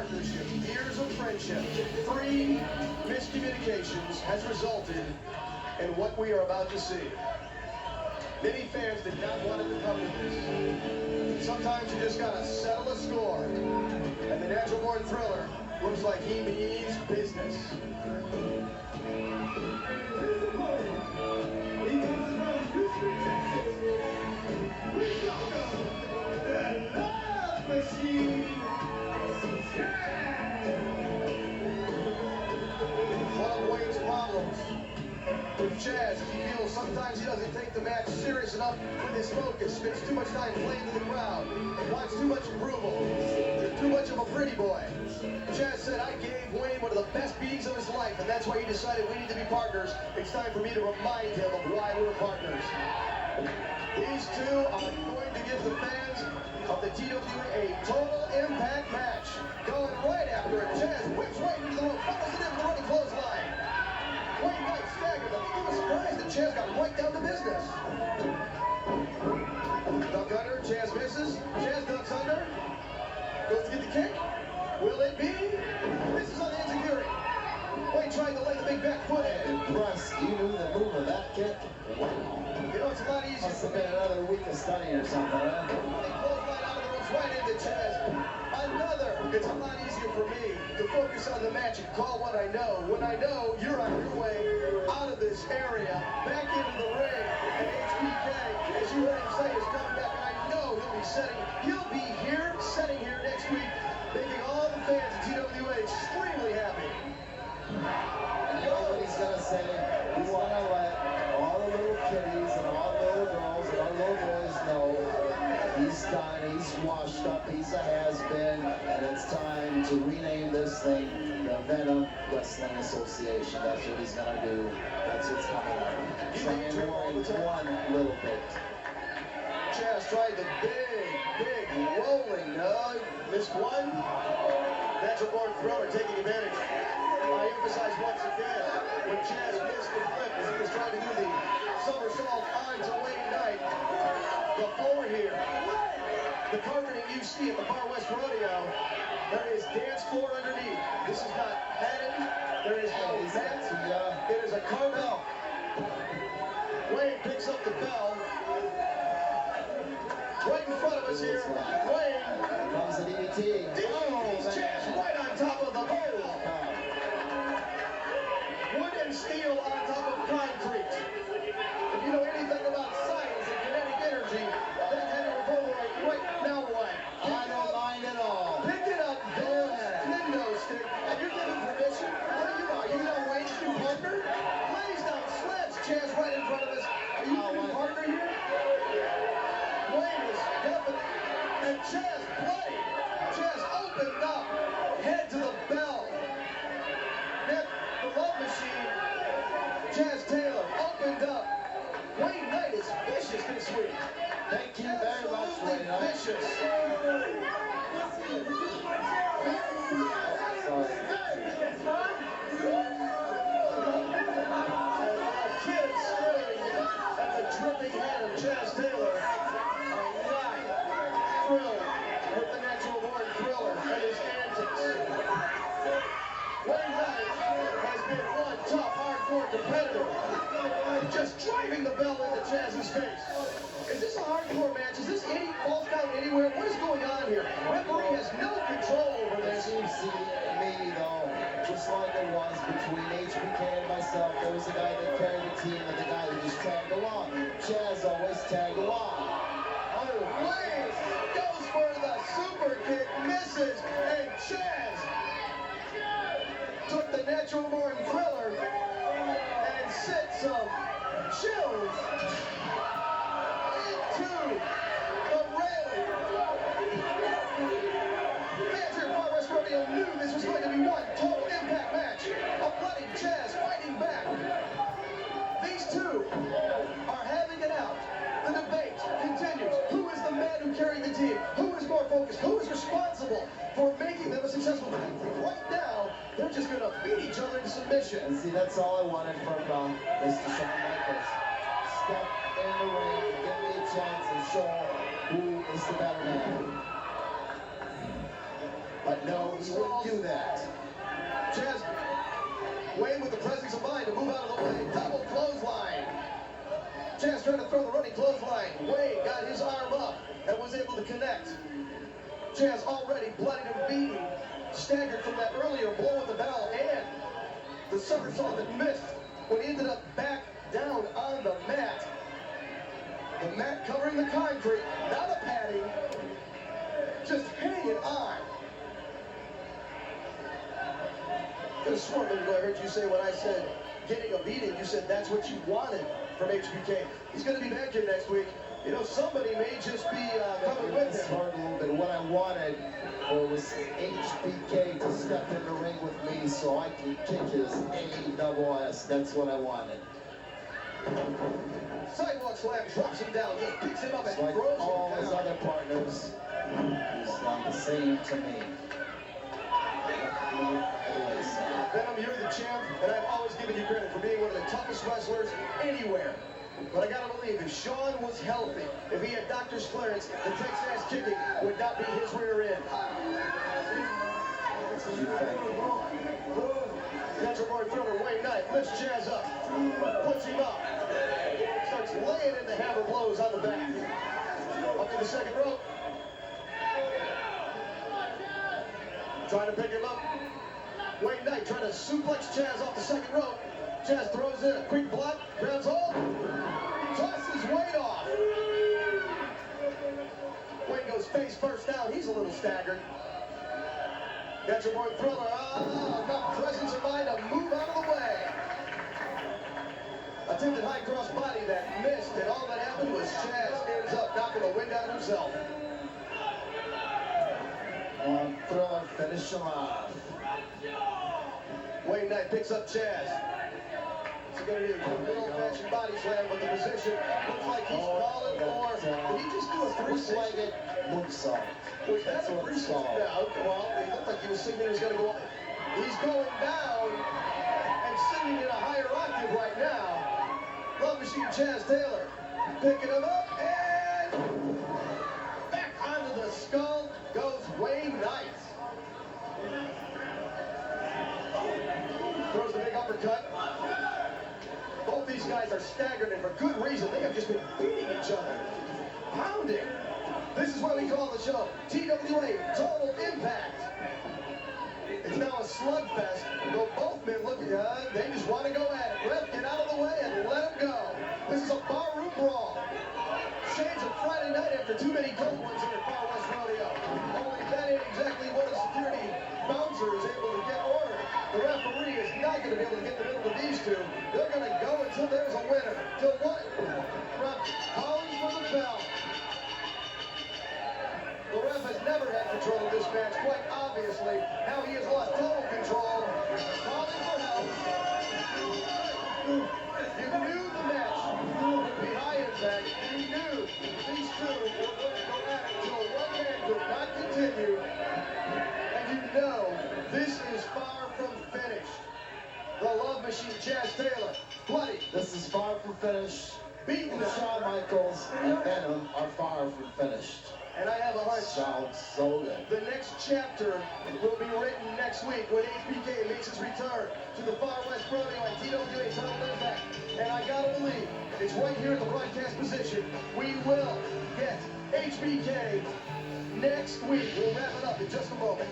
partnership, years of friendship, 3 miscommunications has resulted in what we are about to see. Many fans did not want it to come to this. Sometimes you just gotta settle a score. And the Natural Born Thriller looks like he means business. One of Wayne's problems with Chaz, he feels sometimes he doesn't take the match serious enough with his focus, spends too much time playing to the crowd, wants too much approval, too much of a pretty boy. Chaz said, I gave Wayne one of the best beatings of his life, and that's why he decided we need to be partners. It's time for me to remind him of why we're partners. These two are going to give the fans of the TWA a total impact match. Going right after it, Chaz whips right into the rope, follows it in with the running clothesline. Wayne Knight staggered. I think he was surprised that Chaz got right down to business. Duck under, Chaz misses. Chaz ducks under. Goes to get the kick. Will it be? Misses on the insecurity. Wayne tried to lay the big back foot in. Impressed. You knew the move of that kick? Wow. You know, it's a lot easier. Must have been another week of studying or something, huh? They clothesline out of the ropes right into Chaz. Another. It's a lot easier for me to focus on the match and call what I know. When I know you're on your way out of this area, back into the ring, and HBK, as you heard him say, is coming back, and I know he'll be here, setting here next week, making all the fans of TWA extremely happy. And you know what he's going to say? He's going to let all the little kiddies and all the little girls and all the little boys know he's done, he's washed up, he's a has-been, and it's time to rename this thing the Venom Wrestling Association. That's what he's going to do. That's what's coming up. Transform one little bit. Chaz tried the big rolling. No, missed one. Natural Born Thriller taking advantage. I emphasize once again, when Chaz missed the flip as he was trying to do the somersault onto Wayne Knight. The floor here, the carpeting you see at the Far West Rodeo, there is dance floor underneath. This is not padded. There is no mat. It is a carpet. Wayne picks up the bell. Right in front of us here, Wayne comes the DDT. DDT's Chaz right on top of the pole. Wood and steel on top of concrete. If you know anything about science and kinetic energy, that kind of revolver right now what? I don't mind at all. Pick it up, Bill. Kendo stick. And you're giving permission? What are you on? You know Wayne's new partner? Lays down slabs. Chaz right in front of us. Are you the new partner here? Wayne is definitely, and Chaz played. Chaz opened up, head to the bell. Then the love machine, Chaz Taylor, opened up. Wayne Knight is vicious this week. Thank you very much, Wayne Knight. Vicious. Kids staring at the dripping head of Chaz Taylor. Thrilled with the Natural Born Thriller and his antics. Wayne Knight has been one tough, hardcore competitor. Just driving the bell into Chaz's face. Is this a hardcore match? Is this any false count anywhere? What is going on here? Referee has no control over this. You see me though, just like it was between HBK and myself. There was a guy that carried the team and the guy that just tagged along. Chaz always tagged along. Oh, Wayne goes for the super kick, misses, and Chaz took the Natural Born Thriller and sent some chills into the railing. Fans here at Far West Rodeo knew this was going to be one total impact match. A bloody Chaz fighting back. These two are having it out. The debate continues. Who is the man who carried the team? Who is more focused? Who is responsible for making them a successful team? Right now, they're just going to beat each other into submission. And see, that's all I wanted from Mr. Shawn Michaels. Step in the ring, give me a chance and show who is the better man. But no, he wouldn't do that. Chaz, Wayne with the presence of mind to move out of the way. Double clothesline. Chaz trying to throw the running clothesline. Wayne got his arm up and was able to connect. Chaz already bloodied and beaten, staggered from that earlier blow with the bell and the somersault that missed when he ended up back down on the mat. The mat covering the concrete, not a padding, just hanging on. I could have sworn I heard you say when I said getting a beating, you said that's what you wanted from HBK. He's going to be back here next week. You know, somebody may just be coming with him. A little bit. What I wanted was HBK to step in the ring with me so I can kick his AWS. That's what I wanted. Sidewalk slam, drops him down, just picks him up and like throws him all down. his other partners, he's done the same to me. Venom, you're the champ, and I've always given you credit for being one of the toughest wrestlers anywhere. But I gotta believe if Shawn was healthy, if he had doctor's clearance, the Texas kicking would not be his rear end. Natural born thriller Wayne Knight lifts Chaz up, puts him up, starts laying in the hammer blows on the back. Up to the second rope. Trying to pick him up. Wayne Knight trying to suplex Chaz off the second rope. Chaz throws in a quick block, grabs hold, tosses Wayne off. Wayne goes face first down. He's a little staggered. Got your boy Thriller. Enough presence of mind to move out of the way. Attempted high cross body that missed, and all that happened was Chaz ends up knocking the wind out of himself. Thriller, finish him off. Wayne Knight picks up Chaz. He's going to do a good old-fashioned body slam, but the position looks like he's calling for. Did he just do a three-legged moonsault? Was that a three-legged? No, well, it looked like he was signaling he was going to go up. He's going down and singing in a higher octave right now. Love Machine Chaz Taylor picking him up and back onto the skull goes Wayne Knight. Throws the big uppercut. Both these guys are staggered, and for good reason. They have just been beating each other, pounding. This is why we call the show TWA, Total Impact. It's now a slugfest. Though both men look, they just want to go at it. Ref, get out of the way and let them go. This is a barroom brawl. Shades of Friday night after too many good ones in the Far West Rodeo. Only that ain't exactly what a security bouncer is able to get ordered. The referee is not going to be able to get in the middle of these two. They're going to go until there's a winner. Till what? Ref calling for the bell. The ref has never had control of this match, quite obviously. Now he has lost total control. Calling for help. You knew the match would be high impact. You knew these two were going to go at it until one man could not continue. And you know this is far from finished. The Love Machine, Chaz Taylor, bloody. This is far from finished. Beaten Shawn Michaels and Venom are far from finished. And I have a hunch. Sounds so good. The next chapter will be written next week when HBK makes his return to the Far West Rodeo at TWA Total Impact. And I gotta believe it's right here at the broadcast position. We will get HBK next week. We'll wrap it up in just a moment.